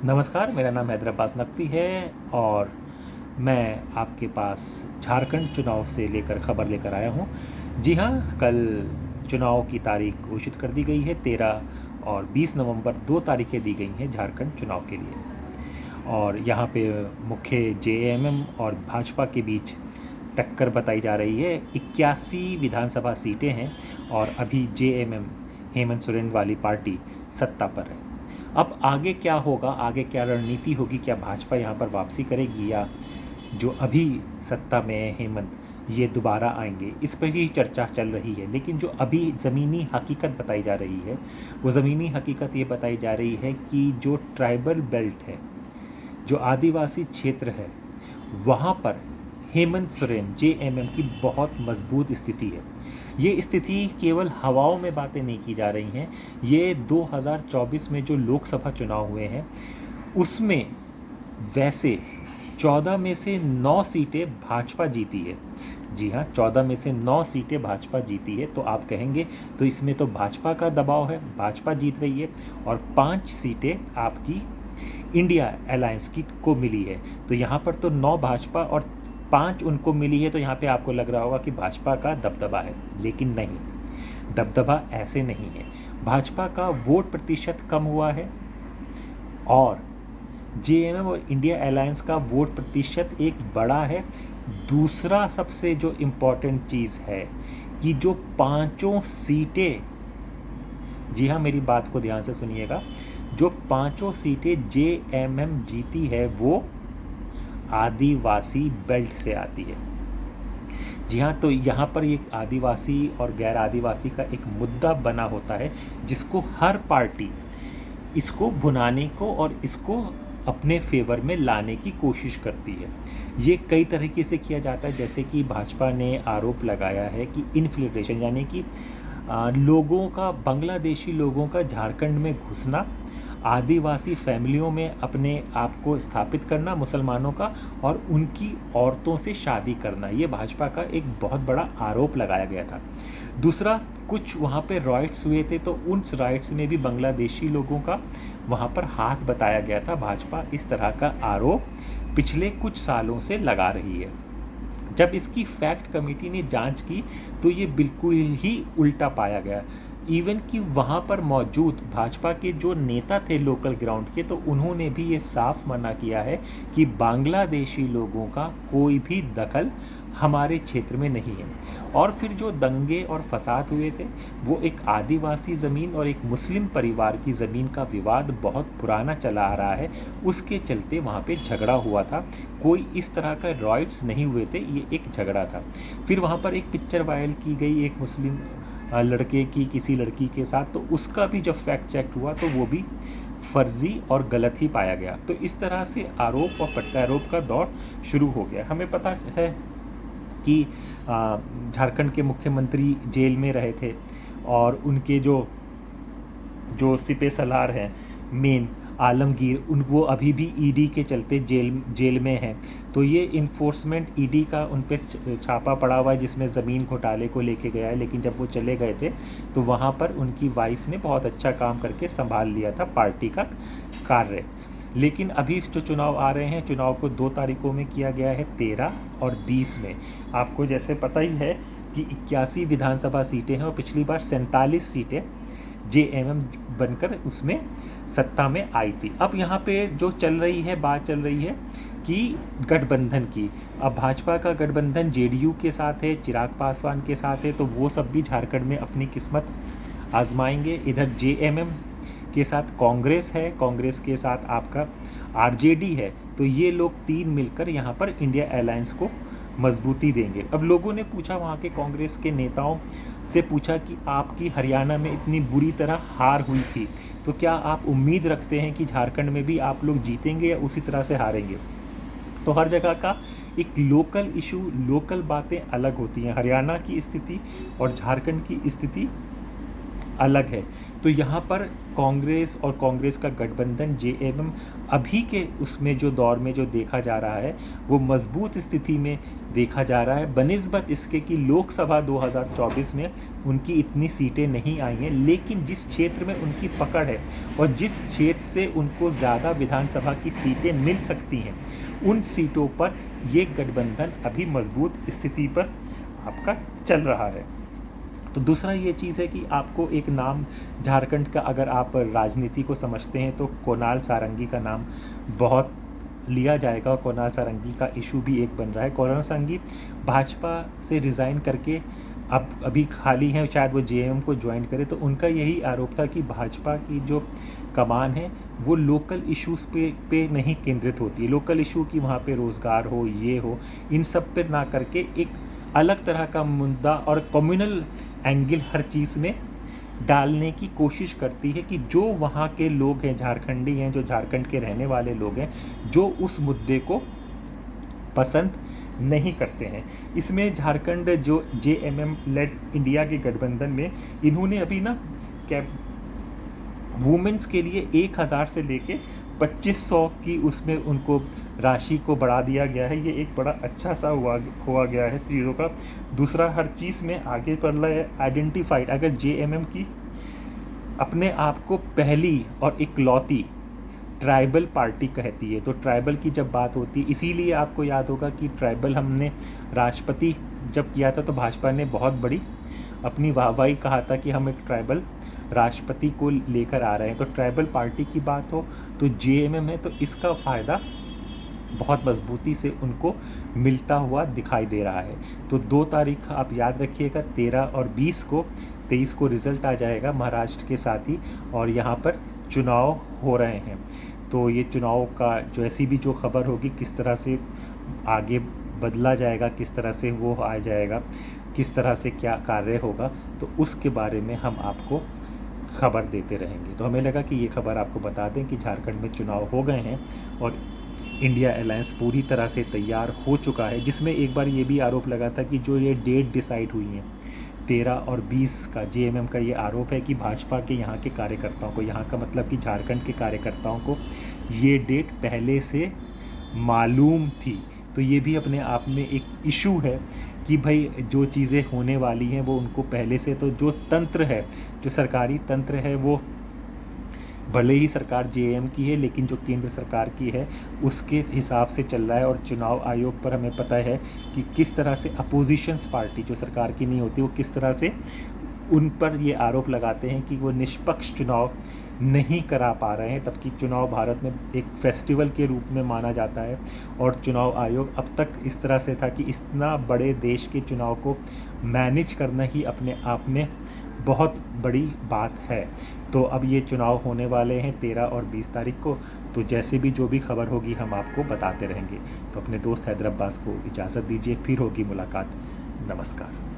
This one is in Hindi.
नमस्कार, मेरा नाम हैदर अब्बास नकवी है और मैं आपके पास झारखंड चुनाव से लेकर खबर लेकर आया हूँ। जी हाँ, कल चुनाव की तारीख घोषित कर दी गई है। 13 और 20 नवंबर 2 तारीखें दी गई हैं झारखंड चुनाव के लिए। और यहाँ पे मुख्य जेएमएम और भाजपा के बीच टक्कर बताई जा रही है। 81 विधानसभा सीटें हैं और अभी जेएमएम हेमंत सोरेन वाली पार्टी सत्ता पर है। अब आगे क्या होगा, आगे क्या रणनीति होगी, क्या भाजपा यहाँ पर वापसी करेगी या जो अभी सत्ता में है हेमंत ये दोबारा आएंगे, इस पर ही चर्चा चल रही है। लेकिन जो अभी ज़मीनी हकीकत बताई जा रही है वो ज़मीनी हकीकत ये बताई जा रही है कि जो ट्राइबल बेल्ट है, जो आदिवासी क्षेत्र है, वहाँ पर हेमंत सोरेन जेएमएम की बहुत मजबूत स्थिति है। ये स्थिति केवल हवाओं में बातें नहीं की जा रही हैं। ये 2024 में जो लोकसभा चुनाव हुए हैं उसमें वैसे 14 में से 9 सीटें भाजपा जीती है। जी हाँ, 14 में से 9 सीटें भाजपा जीती है। तो आप कहेंगे तो इसमें तो भाजपा का दबाव है, भाजपा जीत रही है, और 5 सीटें आपकी इंडिया अलायंस की को मिली है। तो यहाँ पर तो 9 भाजपा और 5 उनको मिली है। तो यहाँ पे आपको लग रहा होगा कि भाजपा का दबदबा है, लेकिन नहीं, दबदबा ऐसे नहीं है। भाजपा का वोट प्रतिशत कम हुआ है और जेएमएम और इंडिया अलायंस का वोट प्रतिशत एक बड़ा है। दूसरा सबसे जो इम्पोर्टेंट चीज़ है कि जो 5 सीटें, जी हाँ मेरी बात को ध्यान से सुनिएगा, जो 5 सीटें जेएमएम जीती है वो आदिवासी बेल्ट से आती है। जी हाँ, तो यहाँ पर एक आदिवासी और गैर आदिवासी का एक मुद्दा बना होता है जिसको हर पार्टी इसको भुनाने को और इसको अपने फेवर में लाने की कोशिश करती है। ये कई तरीके से किया जाता है, जैसे कि भाजपा ने आरोप लगाया है कि इन्फिल्ट्रेशन यानी कि लोगों का, बांग्लादेशी लोगों का झारखंड में घुसना, आदिवासी फैमिलियों में अपने आप को स्थापित करना मुसलमानों का, और उनकी औरतों से शादी करना, ये भाजपा का एक बहुत बड़ा आरोप लगाया गया था। दूसरा, कुछ वहाँ पे राइट्स हुए थे तो उन राइट्स में भी बांग्लादेशी लोगों का वहाँ पर हाथ बताया गया था। भाजपा इस तरह का आरोप पिछले कुछ सालों से लगा रही है। जब इसकी फैक्ट कमेटी ने जांच की तो ये बिल्कुल ही उल्टा पाया गया। इवन कि वहाँ पर मौजूद भाजपा के जो नेता थे लोकल ग्राउंड के, तो उन्होंने भी ये साफ मना किया है कि बांग्लादेशी लोगों का कोई भी दखल हमारे क्षेत्र में नहीं है। और फिर जो दंगे और फसाद हुए थे वो एक आदिवासी ज़मीन और एक मुस्लिम परिवार की ज़मीन का विवाद बहुत पुराना चला आ रहा है, उसके चलते वहाँ पे झगड़ा हुआ था। कोई इस तरह का राइट्स नहीं हुए थे, ये एक झगड़ा था। फिर वहाँ पर एक पिक्चर वायरल की गई एक मुस्लिम लड़के की किसी लड़की के साथ, तो उसका भी जब फैक्ट चेक हुआ तो वो भी फर्जी और गलत ही पाया गया। तो इस तरह से आरोप और प्रत्यारोप का दौर शुरू हो गया। हमें पता है कि झारखंड के मुख्यमंत्री जेल में रहे थे और उनके जो जो सिपे सलार हैं मेन आलमगीर, वो अभी भी ईडी के चलते जेल में हैं। तो ये इन्फोर्समेंट ईडी का उन पर छापा पड़ा हुआ है जिसमें ज़मीन घोटाले को लेके गया है। लेकिन जब वो चले गए थे तो वहाँ पर उनकी वाइफ ने बहुत अच्छा काम करके संभाल लिया था पार्टी का कार्य। लेकिन अभी जो चुनाव आ रहे हैं, चुनाव को 2 तारीखों में किया गया है, 13 और 20 में। आपको जैसे पता ही है कि 81 विधानसभा सीटें हैं और पिछली बार 47 सीटें जेएमएम बनकर उसमें सत्ता में आई थी। अब यहाँ पे जो चल रही है, बात चल रही है कि गठबंधन की। अब भाजपा का गठबंधन जेडीयू के साथ है, चिराग पासवान के साथ है, तो वो सब भी झारखंड में अपनी किस्मत आजमाएंगे। इधर जेएमएम के साथ कांग्रेस है, कांग्रेस के साथ आपका आरजेडी है। तो ये लोग 3 मिलकर यहाँ पर इंडिया अलायंस को मजबूती देंगे। अब लोगों ने पूछा, वहाँ के कांग्रेस के नेताओं से पूछा कि आपकी हरियाणा में इतनी बुरी तरह हार हुई थी, तो क्या आप उम्मीद रखते हैं कि झारखंड में भी आप लोग जीतेंगे या उसी तरह से हारेंगे? तो हर जगह का एक लोकल इशू, लोकल बातें अलग होती हैं। हरियाणा की स्थिति और झारखंड की स्थिति अलग है। तो यहाँ पर कांग्रेस और कांग्रेस का गठबंधन जेएमएम अभी के उसमें जो दौर में जो देखा जा रहा है वो मजबूत स्थिति में देखा जा रहा है, बनिस्बत इसके कि लोकसभा 2024 में उनकी इतनी सीटें नहीं आई हैं, लेकिन जिस क्षेत्र में उनकी पकड़ है और जिस क्षेत्र से उनको ज़्यादा विधानसभा की सीटें मिल सकती हैं उन सीटों पर ये गठबंधन अभी मजबूत स्थिति पर आपका चल रहा है। तो दूसरा ये चीज़ है कि आपको एक नाम झारखंड का अगर आप राजनीति को समझते हैं तो कुणाल सारंगी का नाम बहुत लिया जाएगा। कुणाल सारंगी का इशू भी एक बन रहा है। कुणाल सारंगी भाजपा से रिज़ाइन करके अब अभी खाली हैं, शायद वो जेएमएम को ज्वाइन करे। तो उनका यही आरोप था कि भाजपा की जो कमान है वो लोकल इश्यूज़ पे नहीं केंद्रित होती है। लोकल इशू कि वहाँ पे रोज़गार हो, ये हो, इन सब पे ना करके एक अलग तरह का मुद्दा और कम्युनल एंगल हर चीज़ में डालने की कोशिश करती है कि जो वहाँ के लोग हैं, झारखंडी हैं, जो झारखंड के रहने वाले लोग हैं, जो उस मुद्दे को पसंद नहीं करते हैं। इसमें झारखंड जो जेएमएम लेड इंडिया के गठबंधन में इन्होंने अभी ना वुमेन्स के लिए 1000 से लेके 2500 की उसमें उनको राशि को बढ़ा दिया गया है। ये एक बड़ा अच्छा सा हुआ गया है चीज़ों का। दूसरा, हर चीज़ में आगे बढ़ रहा है आइडेंटिफाइड। अगर जेएमएम की अपने आप को पहली और इकलौती ट्राइबल पार्टी कहती है, तो ट्राइबल की जब बात होती है, इसीलिए आपको याद होगा कि ट्राइबल हमने राष्ट्रपति जब किया था तो भाजपा ने बहुत बड़ी अपनी वाहवाही कहा था कि हम एक ट्राइबल राष्ट्रपति को लेकर आ रहे हैं। तो ट्राइबल पार्टी की बात हो तो जेएमएम है, तो इसका फ़ायदा बहुत मजबूती से उनको मिलता हुआ दिखाई दे रहा है। तो 2 तारीख आप याद रखिएगा, 13 और 20 को, 23 को रिज़ल्ट आ जाएगा महाराष्ट्र के साथ ही, और यहाँ पर चुनाव हो रहे हैं। तो ये चुनाव का जो ऐसी भी जो खबर होगी, किस तरह से आगे बदला जाएगा, किस तरह से वो आ जाएगा, किस तरह से क्या कार्य होगा, तो उसके बारे में हम आपको खबर देते रहेंगे। तो हमें लगा कि ये खबर आपको बता दें कि झारखंड में चुनाव हो गए हैं और इंडिया अलायंस पूरी तरह से तैयार हो चुका है। जिसमें एक बार ये भी आरोप लगा था कि जो ये डेट डिसाइड हुई है 13 और 20 का, जेएमएम का ये आरोप है कि भाजपा के यहाँ के कार्यकर्ताओं को, यहाँ का मतलब कि झारखंड के कार्यकर्ताओं को ये डेट पहले से मालूम थी। तो ये भी अपने आप में एक इशू है कि भाई जो चीज़ें होने वाली हैं वो उनको पहले से, तो जो तंत्र है, जो सरकारी तंत्र है, वो भले ही सरकार जेएम की है लेकिन जो केंद्र सरकार की है उसके हिसाब से चल रहा है। और चुनाव आयोग पर हमें पता है कि किस तरह से अपोजिशंस पार्टी जो सरकार की नहीं होती वो किस तरह से उन पर ये आरोप लगाते हैं कि वो निष्पक्ष चुनाव नहीं करा पा रहे हैं। तब कि चुनाव भारत में एक फेस्टिवल के रूप में माना जाता है और चुनाव आयोग अब तक इस तरह से था कि इतना बड़े देश के चुनाव को मैनेज करना ही अपने आप में बहुत बड़ी बात है। तो अब ये चुनाव होने वाले हैं 13 और 20 तारीख को। तो जैसे भी जो भी खबर होगी हम आपको बताते रहेंगे। तो अपने दोस्त हैदर अब्बास को इजाज़त दीजिए, फिर होगी मुलाकात। नमस्कार।